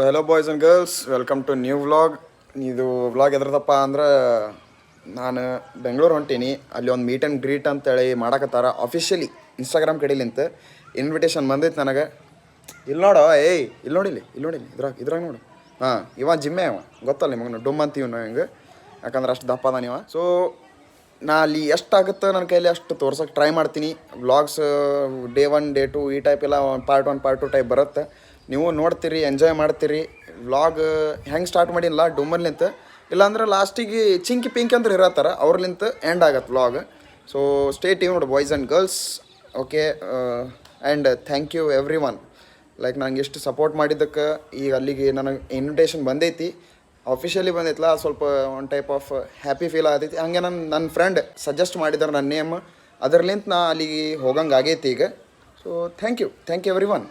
Hello boys and girls, welcome to new vlog. ಇದು vlog ಎದ್ರದಪ್ಪ ಅಂದ್ರೆ ನಾನು ಬೆಂಗಳೂರು ಹೊಂಟೀನಿ. ಅಲ್ಲಿ ಒಂದು ಮೀಟ್ ಆ್ಯಂಡ್ ಗ್ರೀಟ್ ಅಂತೇಳಿ ಮಾಡಕತ್ತಾರ ಅಫಿಷಿಯಲಿ ಇನ್ಸ್ಟಾಗ್ರಾಮ್ ಕಡೆಲಿಂತ ಇನ್ವಿಟೇಷನ್ ಬಂದೈತೆ ನನಗೆ. ಇಲ್ಲಿ ನೋಡೋ, ಇಲ್ಲಿ ನೋಡಿಲಿ ಇದ್ರಾಗ ನೋಡು. ಹಾಂ, ಇವ ಜಿಮ್ಮೆ ಅವ ಗೊತ್ತಲ್ಲ ನಿಮಗೆ, ಡುಮ್ ಅಂತೀವಿ ನಾವು ಹಿಂಗೆ, ಯಾಕಂದ್ರೆ ಅಷ್ಟು ದಪ್ಪ ಅದ ನೀವ. ಸೊ ನಾ ಅಲ್ಲಿ ಎಷ್ಟಾಗುತ್ತೆ ನನ್ನ ಕೈಲಿ ಅಷ್ಟು ತೋರ್ಸೋಕೆ ಟ್ರೈ ಮಾಡ್ತೀನಿ. ವ್ಲಾಗ್ಸ್ ಡೇ 1 ಡೇ 2 ಈ ಟೈಪ್ ಎಲ್ಲ ಪಾರ್ಟ್ 1 ಪಾರ್ಟ್ 2 ಟೈಪ್ ಬರುತ್ತೆ. ನೀವು ನೋಡ್ತೀರಿ, ಎಂಜಾಯ್ ಮಾಡ್ತೀರಿ. ವ್ಲಾಗ್ ಹೆಂಗೆ ಸ್ಟಾರ್ಟ್ ಮಾಡಿಲ್ಲ ಡುಮ್ಮರ್ಲಿಂತ, ಇಲ್ಲಾಂದ್ರೆ ಲಾಸ್ಟಿಗೆ ಚಿಂಕಿ ಪಿಂಕಿ ಅಂದ್ರೆ ಇರತ್ತಾರ, ಅವ್ರಲಿಂತ ಎಂಡ್ ಆಗತ್ತೆ vlog. So stay tuned boys and girls. Okay, and thank you everyone. Like ನಂಗೆ ಎಷ್ಟು ಸಪೋರ್ಟ್ ಮಾಡಿದ್ದಕ್ಕೆ ಈಗ ಅಲ್ಲಿಗೆ ನನಗೆ ಇನ್ವಿಟೇಷನ್ ಬಂದೈತಿ, ಅಫಿಷಿಯಲಿ ಬಂದೈತಲ್ಲ, ಸ್ವಲ್ಪ ಒಂದು ಟೈಪ್ ಆಫ್ ಹ್ಯಾಪಿ ಫೀಲ್ ಆಗತೈತಿ. ಹಂಗೆ ನನ್ನ ಫ್ರೆಂಡ್ ಸಜೆಸ್ಟ್ ಮಾಡಿದ್ದಾರೆ ನನ್ನ ನೇಮ್, ಅದರ್ಲಿಂತ ನಾ ಅಲ್ಲಿಗೆ ಹೋಗಂಗೆ ಆಗೈತಿ ಈಗ. So thank you everyone.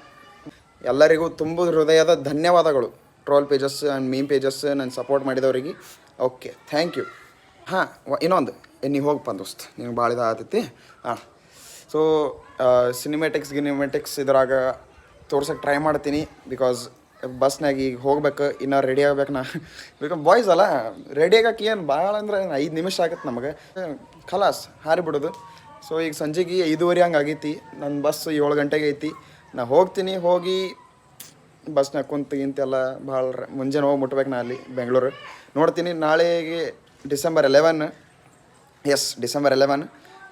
ಎಲ್ಲರಿಗೂ ತುಂಬ ಹೃದಯದ ಧನ್ಯವಾದಗಳು. Troll pages and meme pages ನಾನು ಸಪೋರ್ಟ್ ಮಾಡಿದವರಿಗೆ ಓಕೆ, ಥ್ಯಾಂಕ್ ಯು. ಹಾಂ, ಇನ್ನೊಂದು ನೀವು ಹೋಗಪ್ಪ ದೋಸ್ತ್, ನೀವು ಭಾಳ ಇದಾಗತೈತಿ. ಹಾಂ, ಸೊ ಸಿನಿಮ್ಯಾಟಿಕ್ಸ್ ಇದ್ರಾಗ ತೋರ್ಸೋಕ್ಕೆ ಟ್ರೈ ಮಾಡ್ತೀನಿ. ಬಿಕಾಸ್ ಬಸ್ನಾಗ ಈಗ ಹೋಗ್ಬೇಕು, ಇನ್ನೂ ರೆಡಿ ಆಗ್ಬೇಕು ನಾ. ಬಿಕಾಸ್ ಬಾಯ್ಸ್ ಅಲ್ಲ, ರೆಡಿ ಆಗಕ್ಕೆ ಏನು ಭಾಳ ಅಂದ್ರೆ 5 ನಿಮಿಷ ಆಗತ್ತೆ ನಮಗೆ, ಖಲಾಸ್ ಹಾರಿಬಿಡೋದು. ಸೊ ಈಗ ಸಂಜೆಗೆ 5:30 ಹಂಗೆ ಆಗೈತಿ. ನನ್ನ ಬಸ್ 7 ಗಂಟೆಗೆ ಐತಿ. ನಾ ಹೋಗ್ತೀನಿ, ಹೋಗಿ ಬಸ್ನಾಗ ಕುಂತಿಗಿಂತೆಲ್ಲ ಭಾಳ ಮುಂಜಾನೆ ಹೋಗಿ ಮುಟ್ಬೇಕು ನಾ ಅಲ್ಲಿ ಬೆಂಗಳೂರು. ನೋಡ್ತೀನಿ ನಾಳೆಗೆ ಡಿಸೆಂಬರ್ 11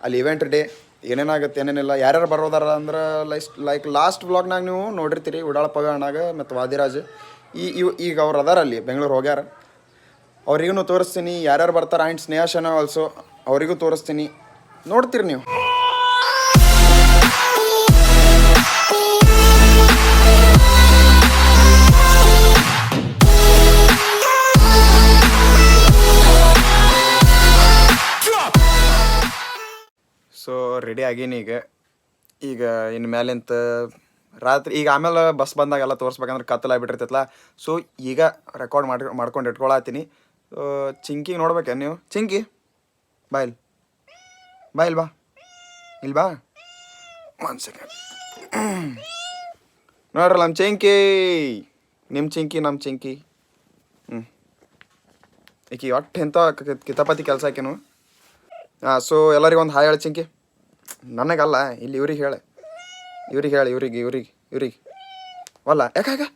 ಅಲ್ಲಿ ಇವೆಂಟ್ ಡೇ. ಏನೇನಾಗುತ್ತೆ ಏನೇನಿಲ್ಲ, ಯಾರ್ಯಾರು ಬರೋದಾರ ಅಂದ್ರೆ ಲೈಕ್ ಲಾಸ್ಟ್ ವ್ಲಾಗ್ನಾಗ ನೀವು ನೋಡಿರ್ತೀರಿ, ಉಡಾಳ ಪಗಣ್ಣಾಗ ಮತ್ತು ವಾದಿರಾಜ್ ಈಗ ಅವ್ರು ಅದಾರ ಅಲ್ಲಿ ಬೆಂಗಳೂರು ಹೋಗ್ಯಾರ. ಅವ್ರಿಗೂ ತೋರಿಸ್ತೀನಿ ಯಾರ್ಯಾರು ಬರ್ತಾರೆ. ಆ್ಯಂಡ್ ಸ್ನೇಹಶನ ಆಲ್ಸೋ ಅವರಿಗೂ ತೋರಿಸ್ತೀನಿ, ನೋಡ್ತೀರಿ ನೀವು. ಸೊ ರೆಡಿ ಆಗೀನಿ ಈಗ ಇನ್ನು ಮೇಲಿಂತ ರಾತ್ರಿ ಈಗ ಆಮೇಲೆ ಬಸ್ ಬಂದಾಗೆಲ್ಲ ತೋರಿಸ್ಬೇಕಂದ್ರೆ ಕತ್ತಲಾಗ್ಬಿಟ್ಟಿರ್ತೈತಲ್ಲ. ಸೊ ಈಗ ರೆಕಾರ್ಡ್ ಮಾಡ್ಕೊಂಡು ಇಟ್ಕೊಳತ್ತೀನಿ. ಚಿಂಕಿಗೆ ನೋಡ್ಬೇಕೆ ನೀವು? ಚಿಂಕಿ ಬಾ ಇಲ್ಲಿ ಬಾ ಇಲ್ಲಿ ಬಾ 1 ಸೆಕೆಂಡ್. ನೋಡ್ರಲ್ಲ ನಮ್ಮ ಚಿಂಕಿ ಈಕಿ ಒಟ್ಟು ಎಂಥ ಕಿತಾಪತಿ ಕೆಲಸ ಆಕೇನು. ಹಾಂ, ಸೊ ಎಲ್ಲರಿಗೂ ಒಂದು ಹಾಯ್ ಹೇಳಿ ಚಿಂಕಿ. ನನಗಲ್ಲ, ಇಲ್ಲಿ ಇವ್ರಿಗೆ ಹೇಳಿ ವಲ್ಲ ಯಾಕೆ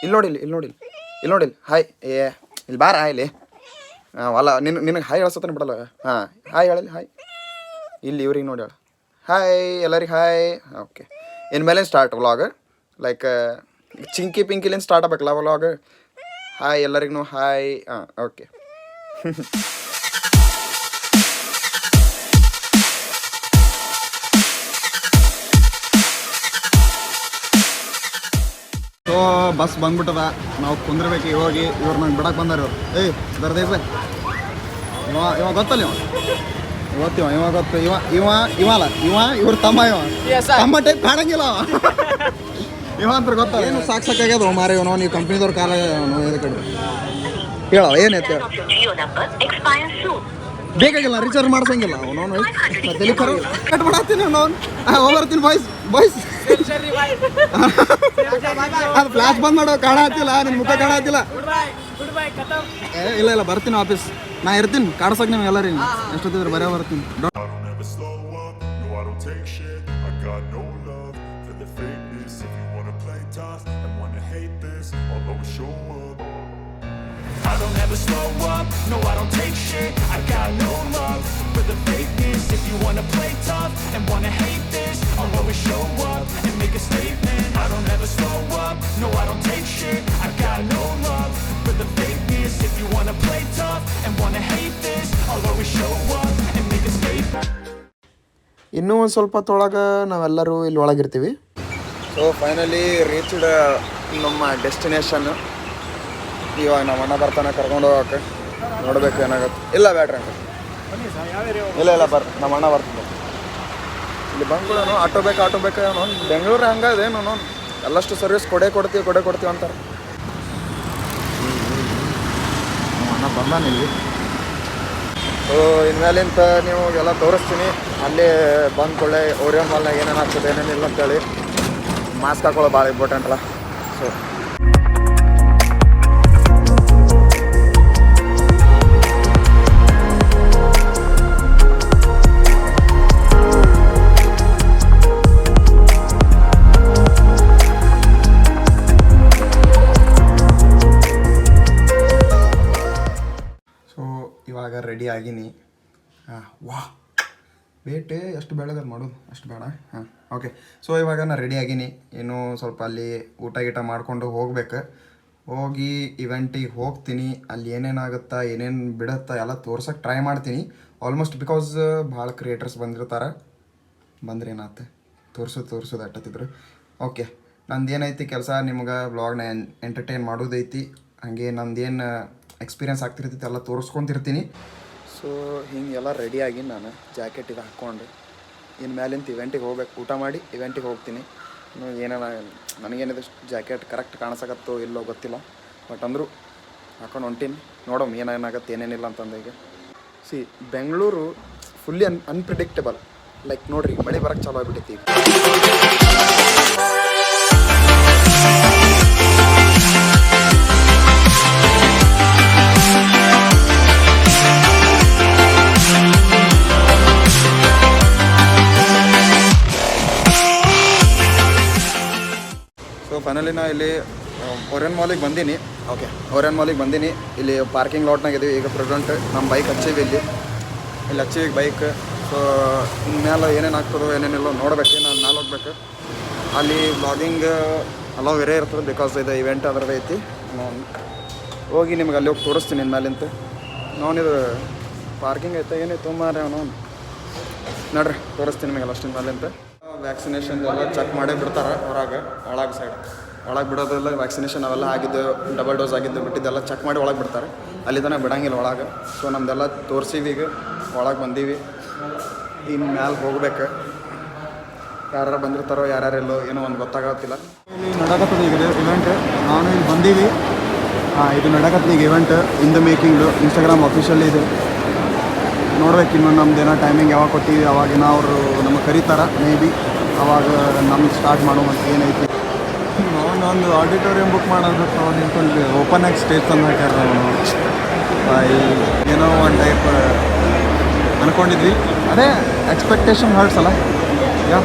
ಇಲ್ಲಿ ನೋಡಿಲ್ಲ ಹಾಯ್. ಇಲ್ಲಿ ಬಾರ ಇಲ್ಲಿ. ಹಾಂ, ವಲ್ಲ ನಿನಗೆ ಹಾಯ್ ಹೇಳ್ಸತ್ತಾನೆ ಬಿಡಲ್ಲ. ಹಾಂ, ಹಾಯ್ ಹೇಳಲಿ, ಹಾಯ್. ಇಲ್ಲಿ ಇವ್ರಿಗೆ ನೋಡಿ ಹೇಳ ಹಾಯ್, ಎಲ್ಲರಿಗೆ ಹಾಯ್. ಓಕೆ, ಇನ್ಮೇಲೆ ಸ್ಟಾರ್ಟ್ ವ್ಲಾಗ್. ಲೈಕ್ ಚಿಂಕಿ ಪಿಂಕಿಲಿಂದ ಸ್ಟಾರ್ಟ್ ಆಗ್ಬೇಕಲ್ಲ ವ್ಲಾಗ್. ಹಾಯ್ ಎಲ್ಲರಿಗೂ ಹಾಯ್. ಹಾಂ, ಓಕೆ. ಸೊ ಬಸ್ ಬಂದ್ಬಿಟ್ಟದ, ನಾವು ಕುಂದ್ರಬೇಕು ಹೋಗಿ. ಇವ್ರು ನಂಗೆ ಬಿಡಕ್ಕೆ ಬಂದಾರ. ಬರ್ದೇಸ ಇವ ಗೊತ್ತಲ್ಲ, ಇವ ಗೊತ್ತು. ಇವ್ರ ತಮ್ಮ ಟೈಪ್ ಕಾಣಂಗಿಲ್ಲ ಇವ ಅಂತ ಗೊತ್ತ. ಏನು ಸಾಕಾಗ್ಯದ ಮಾರಿ ಇವನು. ನೀವು ಕಂಪ್ನಿದವ್ರ ಕಾಲ ಕಡೆ ಹೇಳ ಏನೈತೆ ಬೇಕಾಗಿಲ್ಲ, ರೀಚಾರ್ಜ್ ಮಾಡ್ಸಂಗಿಲ್ಲ ಅವನು. ತಲೆ ಕಟ್ ಮಾಡತ್ತೀನಿ ಅವನು. ಹೋಗ್ಬರ್ತೀನಿ ಬಾಯ್ಸ್. ಅದು ಫ್ಲಾಶ್ ಬಂದ್ ಮಾಡೋ ಕಾಣತ್ತಿಲ್ಲ, ನಿನ್ನ ಮುಖ ಕಾಣತ್ತಿಲ್ಲ. ಇಲ್ಲ ಬರ್ತೀನಿ ಆಫೀಸ್. ನಾ ಇರ್ತೀನಿ ಕಾಡ್ಸಕ್ ನೀವು ಎಲ್ಲರೂ. ಎಷ್ಟೊತ್ತಿದ್ರೆ ಬರೇ ಬರ್ತೀನಿ. I don't ever slow up, no I don't take shit. I got no love for the fakeness. If you wanna play tough and wanna hate this, I'll always show up and make a statement. I don't ever slow up, no I don't take shit. I got no love for the fakeness. If you wanna play tough and wanna hate this, I'll always show up and make a statement. ಇನ್ನೂ ಒಂದು ಸ್ವಲ್ಪ ಹೊತ್ತೊಳಗೆ ನಾವೆಲ್ಲರೂ ಇಲ್ಲಿ ಒಳಗಿರ್ತೀವಿ. So finally reached ನಮ್ಮ destination. ಇವಾಗ ನಮ್ಮ ಅಣ್ಣ ಬರ್ತಾನೆ ಕರ್ಕೊಂಡು ಹೋಗಕ್ಕೆ. ನೋಡ್ಬೇಕು ಏನಾಗುತ್ತೆ. ಇಲ್ಲ ಬ್ಯಾಟ್ರಿ ಅಂತ ಇಲ್ಲ ನಮ್ಮ ಅಣ್ಣ ಬರ್ತೀನಿ. ಇಲ್ಲಿ ಬಂದ್ಬಿಡೋನು ಆಟೋ ಬೇಕು ಏನೋ. ಬೆಂಗಳೂರು ಹಂಗೆ ಅದೇನು ಎಲ್ಲಷ್ಟು ಸರ್ವಿಸ್ ಕೊಡ್ತೀವಿ ಅಂತಾರೆ. ನಮ್ಮ ಅಣ್ಣ ಬಂದಾನ ಇಲ್ಲಿ. ಸೊ ಇನ್ಮೇಲಿಂತ ನೀವು ಎಲ್ಲ ತೋರಿಸ್ತೀನಿ. ಅಲ್ಲಿ ಬಂದ್ಕೊಳ್ಳೆ ಓರಿಯನ್ ಮಾಲ್ನಾಗ ಏನೇನು ಆಗ್ತದೆ ಏನೇನಿಲ್ಲ ಅಂತೇಳಿ. ಮಾಸ್ಕ್ ಹಾಕೊಳ್ಳೋ ಭಾಳ ಇಂಪಾರ್ಟೆಂಟ್ ಅಲ್ಲ. ಸೊ ರೆಡಿ ಆಗೀನಿ. ಹಾಂ ವಾ ವೇಟ್ ಎಷ್ಟು ಬೆಳಗದು ಮಾಡೋದು ಅಷ್ಟು ಬೇಡ. ಹಾಂ ಓಕೆ. ಸೊ ಇವಾಗ ನಾನು ರೆಡಿ ಆಗೀನಿ. ಇನ್ನೂ ಸ್ವಲ್ಪ ಅಲ್ಲಿ ಊಟ ಗೀಟ ಮಾಡಿಕೊಂಡು ಹೋಗ್ಬೇಕು. ಹೋಗಿ ಇವೆಂಟಿಗೆ ಹೋಗ್ತೀನಿ. ಅಲ್ಲಿ ಏನೇನಾಗುತ್ತಾ ಏನೇನು ಬಿಡುತ್ತಾ ಎಲ್ಲ ತೋರ್ಸೋಕೆ ಟ್ರೈ ಮಾಡ್ತೀನಿ. ಆಲ್ಮೋಸ್ಟ್ ಬಿಕಾಸ್ ಭಾಳ ಕ್ರಿಯೇಟರ್ಸ್ ಬಂದಿರ್ತಾರೆ. ಬಂದ್ರೆ ಏನಾಯ್ತು ತೋರಿಸೋದು ಅಟ್ಟತ್ತಿದ್ರು. ಓಕೆ, ನಂದು ಏನೈತಿ ಕೆಲಸ ನಿಮ್ಗೆ ವ್ಲಾಗ್ನ ಎಂಟರ್ಟೈನ್ ಮಾಡೋದೈತಿ. ಹಾಗೆ ನಂದೇನು ಎಕ್ಸ್ಪೀರಿಯನ್ಸ್ ಆಗ್ತಿರ್ತೈತಿ ಎಲ್ಲ ತೋರಿಸ್ಕೊತಿರ್ತೀನಿ. ಸೊ ಹಿಂಗೆಲ್ಲ ರೆಡಿಯಾಗಿ ನಾನು ಜಾಕೆಟ್ ಇದು ಹಾಕ್ಕೊಂಡು ಇನ್ನು ಮೇಲಿಂದ ಇವೆಂಟಿಗೆ ಹೋಗ್ಬೇಕು. ಊಟ ಮಾಡಿ ಇವೆಂಟಿಗೆ ಹೋಗ್ತೀನಿ. ಏನೇನ ನನಗೇನಿದೆ ಜಾಕೆಟ್ ಕರೆಕ್ಟ್ ಕಾಣಿಸಕತ್ತೋ ಇಲ್ಲೋ ಗೊತ್ತಿಲ್ಲ, ಬಟ್ ಅಂದರೂ ಹಾಕೊಂಡು ಹೊಂಟೀನಿ. ನೋಡೋಮ್ ಏನೇನಾಗತ್ತೆ ಏನೇನಿಲ್ಲ ಅಂತಂದ. ಈಗ ಬೆಂಗಳೂರು ಫುಲ್ಲಿ ಅನ್ಪ್ರಿಡಿಕ್ಟಬಲ್. ಲೈಕ್ ನೋಡ್ರಿ, ಮಳೆ ಬರೋಕ್ಕೆ ಚಾಲು ಆಗಿಬಿಟ್ಟೈತಿ. ಸೊ ಫೈನಲಿ ನಾ ಇಲ್ಲಿ ಓರಿಯನ್ ಮಾಲಿಗೆ ಬಂದೀನಿ. ಓಕೆ, ಓರಿಯನ್ ಮಾಲಿಗೆ ಬಂದೀನಿ. ಇಲ್ಲಿ ಪಾರ್ಕಿಂಗ್ ಲಾಟ್ನಾಗ ಇದೀವಿ ಈಗ ಪ್ರೆಸೆಂಟ್. ನಮ್ಮ ಬೈಕ್ ಹಚ್ಚೀವಿ ಇಲ್ಲಿ ಹಚ್ಚೀವಿ ಬೈಕ್. ಸೊ ಇನ್ಮೇಲೆ ಏನೇನು ಆಗ್ತದೋ ಏನೇನಿಲ್ಲ ನೋಡ್ಬೇಕು. ನಾನು ಮೇಲೆ ಹೋಗ್ಬೇಕು. ಅಲ್ಲಿ ಬ್ಲಾಗಿಂಗ್ ಎಲ್ಲ ಬೇರೆ ಇರ್ತದೆ ಬಿಕಾಸ್ ಇದು ಇವೆಂಟ್ ಅದ್ರದ್ದು ಐತಿ. ನಾನು ಹೋಗಿ ನಿಮ್ಗೆ ಅಲ್ಲಿ ಹೋಗಿ ತೋರಿಸ್ತೀನಿ ಇನ್ಮೇಲಿಂತ. ಇದು ಪಾರ್ಕಿಂಗ್ ಐತೆ ಏನೈತೆ ಮಾರೆ ಅವನು ನೋಡ್ರಿ ತೋರಿಸ್ತೀನಿ ನಿಮಗೆಲ್ಲ ಅಷ್ಟಿನ ಮೇಲಿಂತ. ವ್ಯಾಕ್ಸಿನೇಷನ್ ಎಲ್ಲ ಚೆಕ್ ಮಾಡೇ ಬಿಡ್ತಾರೆ ಒಳಗೆ ಸೈಡ್ ಒಳಗೆ ಬಿಡೋದೆಲ್ಲ. ವ್ಯಾಕ್ಸಿನೇಷನ್ ಅವೆಲ್ಲ ಆಗಿದ್ದು, ಡಬಲ್ ಡೋಸ್ ಆಗಿದ್ದು ಬಿಟ್ಟಿದ್ದೆಲ್ಲ ಚೆಕ್ ಮಾಡಿ ಒಳಗೆ ಬಿಡ್ತಾರೆ. ಅಲ್ಲಿ ತನಕ ಬಿಡಂಗಿಲ್ಲ ಒಳಗೆ. ಸೊ ನಮ್ದೆಲ್ಲ ತೋರಿಸೀವಿ, ಈಗ ಒಳಗೆ ಬಂದೀವಿ. ಇನ್ನು ಮ್ಯಾಲೆ ಹೋಗ್ಬೇಕು. ಯಾರು ಬಂದಿರ್ತಾರೋ ಯಾರ್ಯಾರೆಲ್ಲೋ ಏನೋ ಒಂದು ಗೊತ್ತಾಗತ್ತಿಲ್ಲ. ಇಲ್ಲಿ ನಡಕತ್ತದ ಈಗ ಇವೆಂಟ್. ನಾನು ಇಲ್ಲಿ ಬಂದೀವಿ. ಇದು ನಡಕತ್ತ ಈಗ event in the making. Instagram official ಇದೆ. ನೋಡ್ಬೇಕು ಇನ್ನು ನಮ್ದು ಏನೋ ಟೈಮಿಂಗ್ ಯಾವಾಗ ಕೊಟ್ಟಿವಿ ಅವಾಗಿನ ಅವರು ನಮಗೆ ಕರೀತಾರೆ. ಮೇ ಬಿ ಅವಾಗ ನಮ್ಗೆ ಸ್ಟಾರ್ಟ್ ಮಾಡುವಂತ ಏನೈತಿ. ಒಂದು ಆಡಿಟೋರಿಯಂ ಬುಕ್ ಮಾಡೋದು ನಿಂತ್ಕೊಂಡು ಓಪನ್ ಆಗಿ ಸ್ಟೇಜ್ ತಂದು ಹಾಕ್ಯಾರ. ಏನೋ ಒಂದು ಟೈಪ್ ಅಂದ್ಕೊಂಡಿದ್ವಿ. ಅದೇ ಎಕ್ಸ್ಪೆಕ್ಟೇಷನ್ ಹರ್ಟ್ಸ್ ಅಲ್ಲ. ಯಾ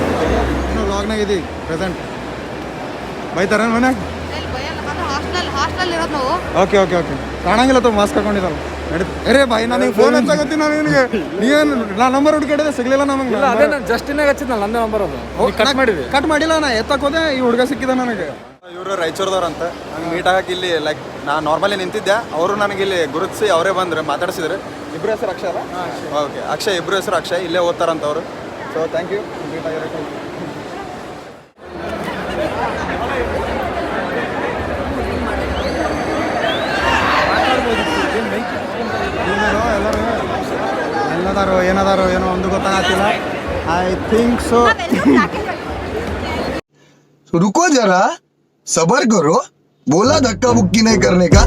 ಇನ್ನೂ ಲಾಗ್ನಾಗ ಇದೀವಿ ಪ್ರೆಸೆಂಟ್. ಬೈತಾರ ಮನ್ಯಾಗ? Okay okay okay. ಕಾಣಂಗಿಲ್ಲ ತೋ ಮಾಸ್ಕ್ ಹಾಕೊಂಡಿದ್ದಲ್ಲ ನಡೀತು. ಅರೇ ಬಾಯ್ ನನಗೆ ಫೋನ್ ಹಚ್ಚಾಗತ್ತಿ. ನಾನು ನಿನಗೆ ನೀವೇನು ನಾ ನಂಬರ್ ಹುಡುಕಿಡಿದೆ ಸಿಗಲಿಲ್ಲ ನಮಗೆ. ಅದೇ ನಾನು ಜಸ್ಟಿನಾಗ ಹಚ್ಚಿದ್ನಲ್ಲ ನಂದೇ ನಂಬರ್. ಅದು ಕಟ್ ಮಾಡಿಲ್ಲ. ನಾ ಎತ್ತಕ್ಕೆ ಹೋದೆ, ಈ ಹುಡುಗ ಸಿಕ್ಕಿದ ನನಗೆ. ಇವರು ರಾಯಚೂರ್ದವ್ರಂತ. ನಂಗೆ ಮೀಟ್ ಆಗಕ್ಕೆ ಇಲ್ಲಿ ಲೈಕ್ ನಾನು ನಾರ್ಮಲಿ ನಿಂತಿದ್ದೆ. ಅವರು ನನಗೆ ಇಲ್ಲಿ ಗುರುತಿಸಿ ಅವರೇ ಬಂದರು, ಮಾತಾಡ್ಸಿದ್ರು. ಇಬ್ಬರು ಹೆಸರು ಅಕ್ಷಯ್ ಅಲ್ಲ? ಓಕೆ, ಅಕ್ಷಯ್. ಇಬ್ಬರು ಹೆಸರು ಅಕ್ಷಯ್. ಇಲ್ಲೇ ಓದ್ತಾರಂತವ್ರು. ಸೊ ಥ್ಯಾಂಕ್ ಯು ಮೀಟ್ ಆಗಿರೋಕ್ಕೆ. ಎಲ್ಲದಾರೋ ಏನೋ ಒಂದು ಗೊತ್ತಾಗತ್ತಿಲ್ಲ. I think so. रुको जरा, सबर करो. बोला धक्का बुक्की नहीं करने का.